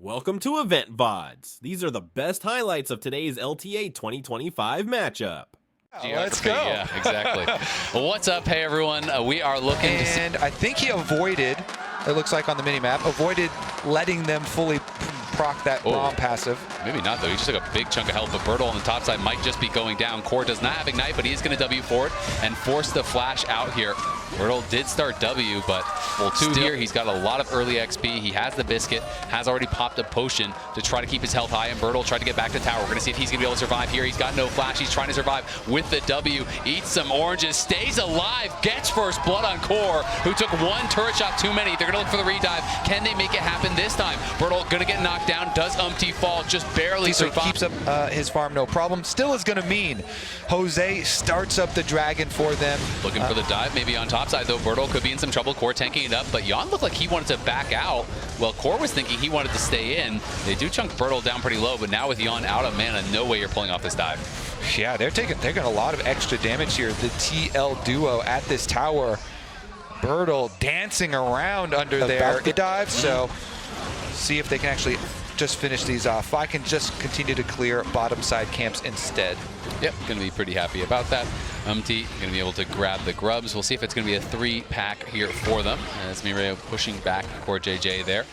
Welcome to Loleventvods. These are the best highlights of today's LTA 2025 matchup. Let's go. Yeah, exactly. Well, what's up? Hey, everyone. We are looking to see. And I think he avoided, it looks like on the mini-map, avoided letting them fully proc that bomb passive. Maybe not, though. He just took a big chunk of health, but Bertle on the top side might just be going down. Core does not have Ignite, but he is going to W for it and force the flash out here. Bertle did start W, but well, here, he's got a lot of early XP. He has the biscuit, has already popped a potion to try to keep his health high, and Bertle tried to get back to tower. We're going to see if he's going to be able to survive here. He's got no flash. He's trying to survive with the W. Eats some oranges, stays alive, gets first blood on Core, who took one turret shot too many. They're going to look for the redive. Can they make it happen this time? Bertle going to get knocked down. Does fall, just barely survive. Keeps up his farm, no problem. Still is going to mean Jose starts up the dragon for them. Looking for the dive, maybe on top side, though. Bertle could be in some trouble. Core tanking it up, but Jan looked like he wanted to back out. Well, Core was thinking he wanted to stay in. They do chunk Bertle down pretty low, but now with Jan out of mana, no way you're pulling off this dive. Yeah, they're getting a lot of extra damage here. The TL duo at this tower. Bertle dancing around under there. It dives, so see if they can actually just finish these off. I can just continue to clear bottom side camps instead. Yep, going to be pretty happy about that. Going to be able to grab the grubs. We'll see if it's going to be a 3-pack here for them. As Mireio pushing back Core JJ there.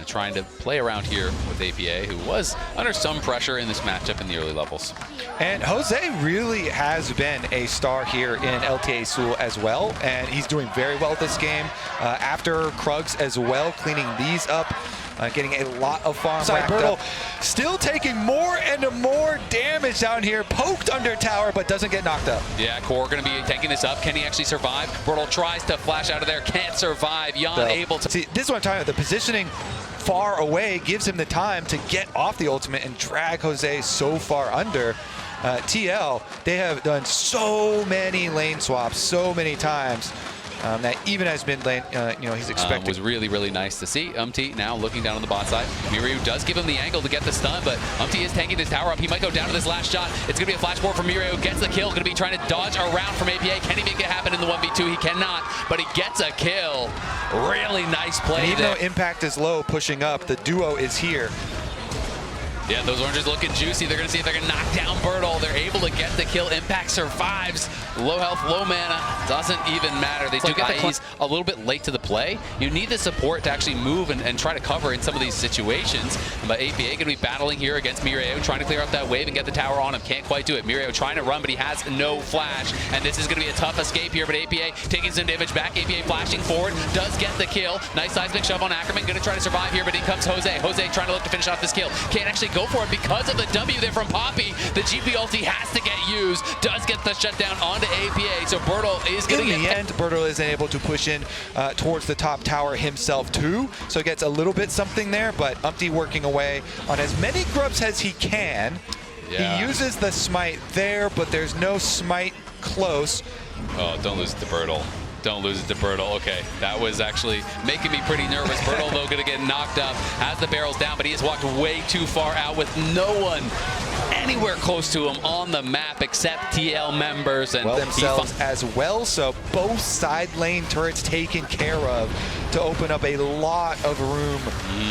Trying to play around here with APA, who was under some pressure in this matchup in the early levels. And Jose really has been a star here in LTA Seoul as well, and he's doing very well this game. After Krugs as well, cleaning these up. Getting a lot of farm racked up. Still taking more and more damage down here. Poked under tower, but doesn't get knocked up. Yeah, Core going to be taking this up. Can he actually survive? Bertle tries to flash out of there. Can't survive. Jan able to. See, this is what I'm talking about. The positioning far away gives him the time to get off the ultimate and drag Jose so far under. TL, they have done so many lane swaps so many times. That even has been lane, he's expecting. Was really, really nice to see. Now looking down on the bot side. Mireio does give him the angle to get the stun, but is tanking this tower up. He might go down to this last shot. It's going to be a flash forward from Mireio. Gets the kill. Going to be trying to dodge around from APA. Can he make it happen in the 1v2? He cannot, but he gets a kill. Really nice play. And even though impact is low, pushing up, the duo is here. Yeah, those oranges looking juicy. They're going to see if they can knock down Bertle. They're able to get the kill. Impact survives. Low health, low mana. Doesn't even matter. They do get the a little bit late to the play. You need the support to actually move and try to cover in some of these situations. But APA going to be battling here against Mireio, trying to clear up that wave and get the tower on him. Can't quite do it. Mireio trying to run, but he has no flash. And this is going to be a tough escape here, but APA taking some damage back. APA flashing forward. Does get the kill. Nice seismic shove on Ackerman. Going to try to survive here, but in comes Jose. Jose trying to look to finish off this kill. Can't actually go for it because of the W there from Poppy. The GP ulti has to get used. Does get the shutdown onto APA, so Bertle is going to get... In the end, Bertle is able to push in towards the top tower himself too, so gets a little bit something there, but working away on as many grubs as he can. Yeah. He uses the smite there, but there's no smite close. Oh, don't lose it to Bertle. Don't lose it to Bertle. Okay, that was actually making me pretty nervous. Bertle, though, going to get knocked up. Has the barrels down, but he has walked way too far out with no one anywhere close to him on the map except TL members and themselves as well. So both side lane turrets taken care of to open up a lot of room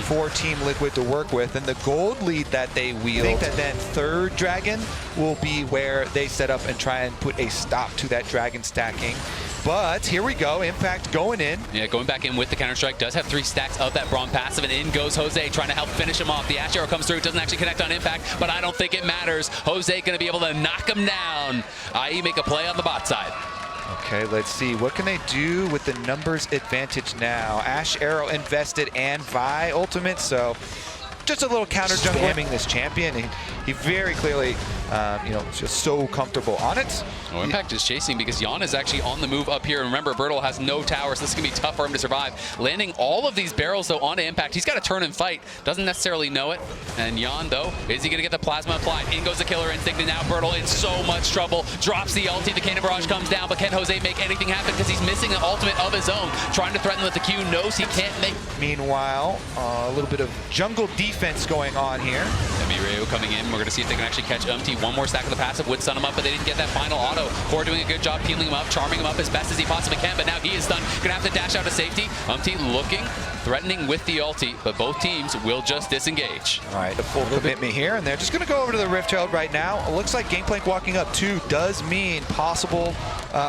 for Team Liquid to work with. And the gold lead that they wield, I think that then third dragon will be where they set up and try and put a stop to that dragon stacking. But here we go, Impact going in. Yeah, going back in with the Counter-Strike. Does have 3 stacks of that Braum passive, and in goes Jose, trying to help finish him off. The Ash Arrow comes through, doesn't actually connect on Impact, but I don't think it matters. Jose going to be able to knock him down, i.e. make a play on the bot side. Okay, let's see. What can they do with the numbers advantage now? Ash Arrow invested and Vi ultimate, so just a little counter jungle. Spamming this champion. He very clearly, just so comfortable on it. Well, Impact is chasing because Jan is actually on the move up here. And remember, Bertle has no tower, so this is going to be tough for him to survive. Landing all of these barrels, though, onto Impact. He's got to turn and fight. Doesn't necessarily know it. And Jan, though, is he going to get the plasma applied? In goes the Killer Instinct, and now Bertle in so much trouble. Drops the ulti. The Cannon Barrage comes down, but can Jose make anything happen? Because he's missing an ultimate of his own. Trying to threaten with the Q. Knows he can't make. Meanwhile, a little bit of jungle defense going on here. Mireio coming in. We're going to see if they can actually catch One more stack of the passive would stun him up, but they didn't get that final auto. Core doing a good job peeling him up, charming him up as best as he possibly can, but now he is stunned. Gonna have to dash out to safety. Looking threatening with the ulti, but both teams will just disengage. All right, the full commitment here, and they're just going to go over to the Rift Child right now. It looks like Gangplank walking up 2 does mean possible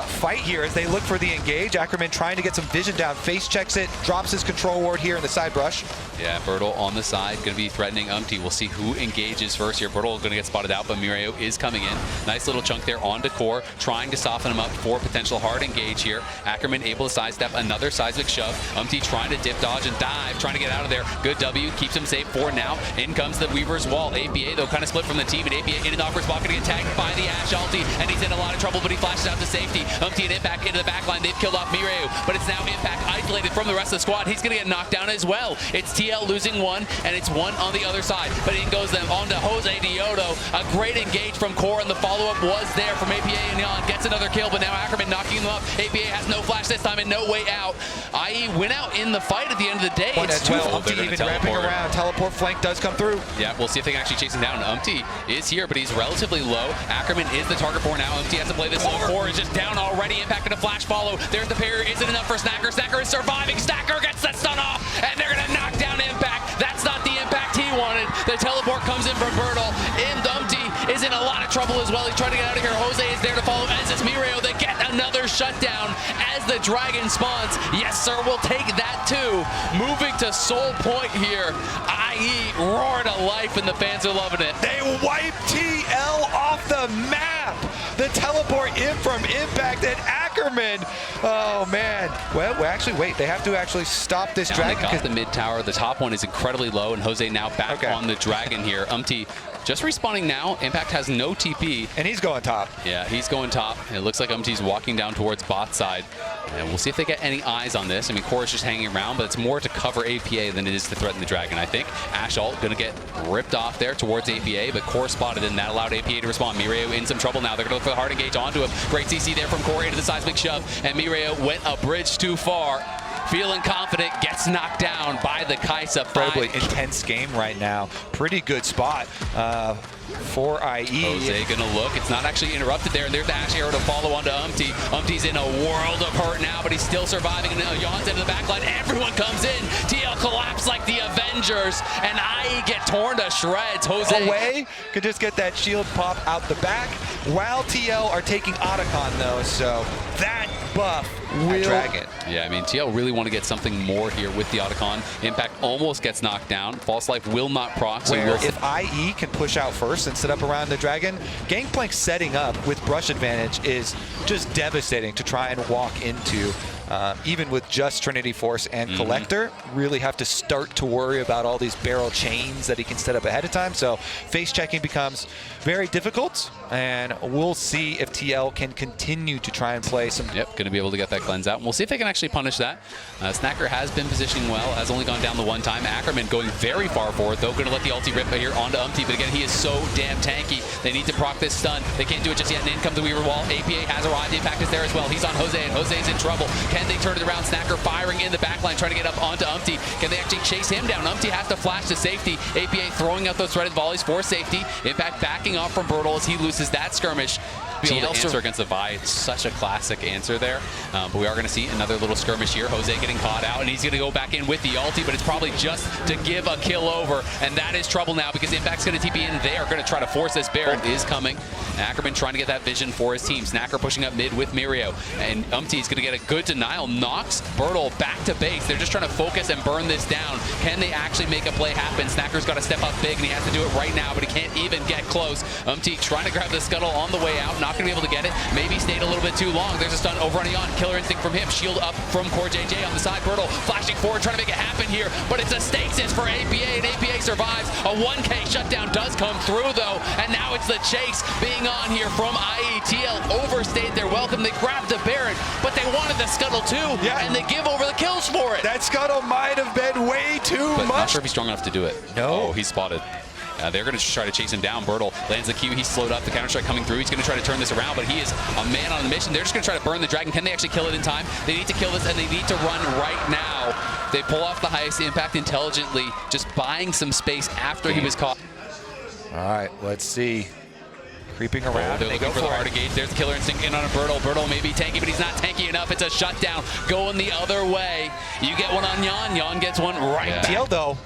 fight here as they look for the engage. Ackerman trying to get some vision down, face checks it, drops his control ward here in the side brush. Yeah, Bertle on the side, going to be threatening Umti. We'll see who engages first here. Bertle going to get spotted out, but Mirio is coming in. Nice little chunk there onto Core, trying to soften him up for potential hard engage here. Ackerman able to sidestep another seismic shove. Umti trying to dip dodge and dive, trying to get out of there. Good W, keeps him safe for now. In comes the Weaver's Wall. APA, though, kind of split from the team, and APA in an awkward spot, going to get tagged by the Ashe ulti, and he's in a lot of trouble, but he flashes out to safety. Umti and Impact into the backline. They've killed off Mirio, but it's now Impact isolated from the rest of the squad. He's going to get knocked down as well. It's TL losing 1, and it's 1 on the other side, but in goes them on to Jose Diodo. A great engage from Core, and the follow-up was there from APA, and Jan gets another kill, but now Ackerman knocking him up. APA has no flash this time and no way out. IE went out in the fight at the end of the day. It's 12. Umti even wrapping around. Teleport flank does come through. Yeah, we'll see if they can actually chase him down. Umti is here, but he's relatively low. Ackerman is the target for now. Umti has to play this low. Core is just down already. Impact a flash follow. There's the parry. Isn't enough for Snacker. Snacker is surviving. Snacker gets that stun off, and they're going to knock down Impact. That's not the Impact he wanted. The teleport comes in from Bertle. And Umti is in a lot of trouble as well. He's trying to get out of here. Jose is there to follow, as is Mirio. They get another shutdown as the dragon spawns. Yes, sir, we'll take that too. Moving to Soul Point here. IE roar to life, and the fans are loving it. They wipe TL off the map. The teleport in from Impact and Ackerman. Oh, man. Well, actually, wait. They have to actually stop this dragon. They got the mid tower. The top one is incredibly low, and Jose now back on the dragon here. Umti just respawning now. Impact has no TP. And he's going top. Yeah, he's going top. It looks like Umti's walking down towards bot side. And we'll see if they get any eyes on this. I mean, Core is just hanging around, but it's more to cover APA than it is to threaten the dragon, I think. Ashe ult going to get ripped off there towards APA, but Core spotted, and that allowed APA to respond. Mirio in some trouble now. They're going to look for the hard engage onto him. Great CC there from Core into the seismic shove, and Mirio went a bridge too far. Feeling confident, gets knocked down by the Kaisa. Incredibly intense game right now. Pretty good spot for IE. Jose gonna look. It's not actually interrupted there, and there's the Ashe arrow to follow onto Umti. Umti's in a world of hurt now, but he's still surviving, and now Jan's into the backline. Everyone comes in. TL collapse like the Avengers, and IE get torn to shreds. Jose away could just get that shield pop out the back, while TL are taking Otacon though, so that buff will dragon. Yeah, I mean, TL really want to get something more here with the Otacon. Impact almost gets knocked down. False Life will not proc. So if IE can push out first and set up around the dragon, Gangplank setting up with brush advantage is just devastating to try and walk into. Even with just Trinity Force and Collector, really have to start to worry about all these barrel chains that he can set up ahead of time. So face checking becomes very difficult, and we'll see if TL can continue to try and play some. Yep, going to be able to get that cleanse out. And we'll see if they can actually punish that. Snacker has been positioning well, has only gone down the one time. Ackerman going very far forward, though, going to let the ulti rip here onto Umti. But again, he is so damn tanky. They need to proc this stun. They can't do it just yet, and in comes the Weaver Wall. APA has arrived. The Impact is there as well. He's on Jose, and Jose's in trouble. Can they turn it around? Snacker firing in the backline, trying to get up onto Umti. Can they actually chase him down? Umti has to flash to safety. APA throwing out those threaded volleys for safety. Impact backing off from Bertle as he loses that skirmish. Be able to answer against the Vi. It's such a classic answer there. But we are going to see another little skirmish here. Jose getting caught out, and he's going to go back in with the ulti, but it's probably just to give a kill over, and that is trouble now because Impact's going to TP in. They are going to try to force this. Baron is coming. Ackerman trying to get that vision for his team. Snacker pushing up mid with Mirio, and Umti is going to get a good denial. Knocks Bertle back to base. They're just trying to focus and burn this down. Can they actually make a play happen? Snacker's got to step up big, and he has to do it right now, but he can't even get close. Umti trying to grab the scuttle on the way out. Not going to be able to get it. Maybe stayed a little bit too long. There's a stun over on Jan. Killer instinct from him. Shield up from Core JJ on the side. Bertle flashing forward, trying to make it happen here, but it's a stasis for APA, and APA survives. A 1K shutdown does come through, though, and now it's the chase being on here from IE. TL overstayed their welcome. They grabbed the Baron, but they wanted the scuttle too, and they give over the kills for it. That scuttle might have been way too much. Not sure if he's strong enough to do it. No. Oh, he's spotted. They're going to try to chase him down. Bertle lands the Q. He's slowed up. The counter-strike coming through. He's going to try to turn this around, but he is a man on a mission. They're just going to try to burn the dragon. Can they actually kill it in time? They need to kill this, and they need to run right now. They pull off the heist. Impact intelligently, just buying some space after he was caught. All right, let's see. Creeping around. They're looking for the hard engage. There's Killer Instinct in on a Bertle. Bertle may be tanky, but he's not tanky enough. It's a shutdown going the other way. You get one on Jan. Jan gets one right back. TL though.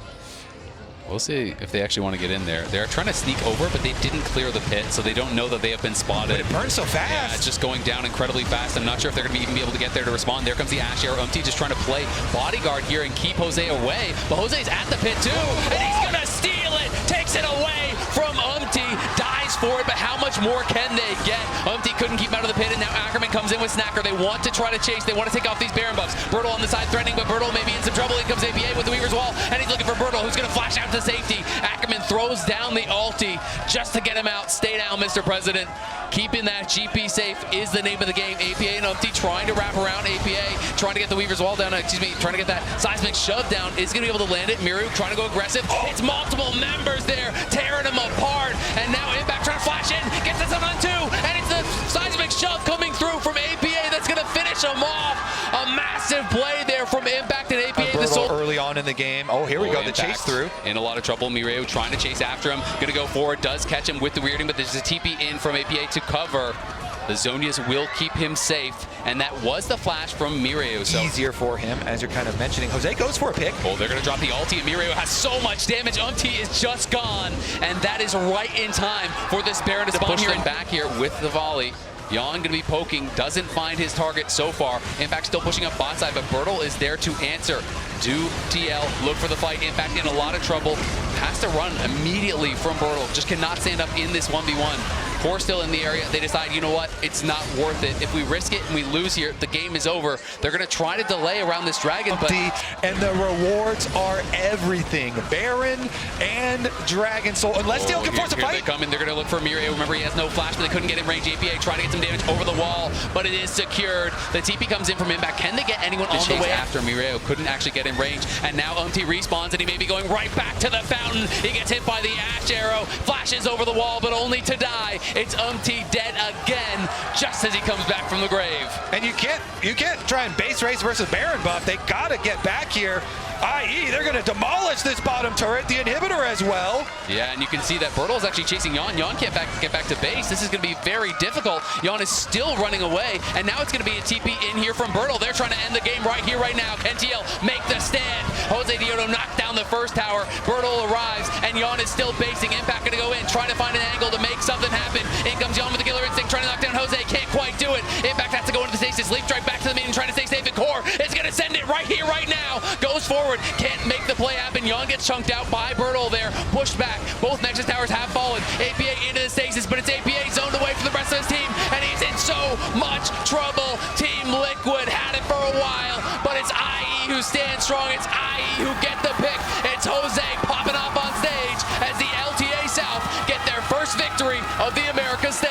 We'll see if they actually want to get in there. They're trying to sneak over, but they didn't clear the pit, so they don't know that they have been spotted. But it burns so fast. Yeah, it's just going down incredibly fast. I'm not sure if they're going to even be able to get there to respond. There comes the Ash Arrow. just trying to play bodyguard here and keep Jose away. But Jose's at the pit too, and he's going to steal it. Takes it away from dies for it, but how much more can they get? Couldn't keep out of the pit, and now Ackerman comes in with Snacker. They want to try to chase. They want to take off these Baron buffs. Bertle on the side threatening, but Bertle may be in some trouble. In comes APA with the Weaver's Wall, and he's looking for Bertle, who's going to flash out to safety. Ackerman throws down the ulti just to get him out. Stay down, Mr. President. Keeping that GP safe is the name of the game. APA and trying to wrap around APA, trying to get the Weaver's Wall down. Trying to get that seismic shove down. Is going to be able to land it. Miru trying to go aggressive. It's multiple members there, tearing them apart. And now Impact trying to flash in, gets this on 2, and it's the seismic shove coming through from APA that's going to finish them off. A massive play there from Impact and APA. Early on in the game. Oh, here we go. The chase through. In a lot of trouble. Mireo trying to chase after him. Going to go forward. Does catch him with the weirding, but there's a TP in from APA to cover. The Zonias will keep him safe, and that was the flash from Mireo. So easier for him, as you're kind of mentioning. Jose goes for a pick. Oh, they're going to drop the ulti, and Mireo has so much damage. is just gone, and that is right in time for this Baron to spawn here and back here with the volley. Jan going to be poking, doesn't find his target so far. Impact still pushing up bot side, but Bertle is there to answer. Do TL look for the fight? Impact in a lot of trouble. Has to run immediately from Bertle. Just cannot stand up in this 1v1. Core still in the area. They decide, you know what? It's not worth it. If we risk it and we lose here, the game is over. They're going to try to delay around this dragon, but and the rewards are everything. Baron and Dragon Soul. Unless TL can force a fight. They come in. They're going to look for Mireo. Remember, he has no flash, but they couldn't get in range. APA trying to get some damage over the wall, but it is secured. The TP comes in from Impact. Can they get anyone on the way after Mireo? Couldn't actually get in range, and now respawns, and he may be going right back to the fountain. He gets hit by the Ash Arrow, flashes over the wall, but only to die. It's dead again, just as he comes back from the grave. And you can't try and base race versus Baron buff. They gotta get back here. i.e. they're going to demolish this bottom turret, the inhibitor as well. Yeah, and you can see that Bertle is actually chasing Jan. Jan can't get back to base. This is going to be very difficult. Jan is still running away, and now it's going to be a TP in here from Bertle. They're trying to end the game right here, right now. Can TL make the stand? Jose Diodo knocked down the first tower. Bertle arrives, and Jan is still basing. Impact going to go in, trying to find an angle to make something happen. In comes Jan with the Killer Instinct, trying to knock down Jose. Can't quite do it. Impact has to go into the stasis. Leap strike back to the main, trying to stay safe. And Core is going to send it right here, right now. Goes forward. Can't make the play happen. Jan gets chunked out by Bertle there. Pushed back. Both Nexus towers have fallen. APA into the stasis, but it's APA zoned away from the rest of his team, and he's in so much trouble. Team Liquid had it for a while, but it's IE who stands strong. It's IE who get the pick. It's Jose popping off on stage as the LTA South get their first victory of the America stage.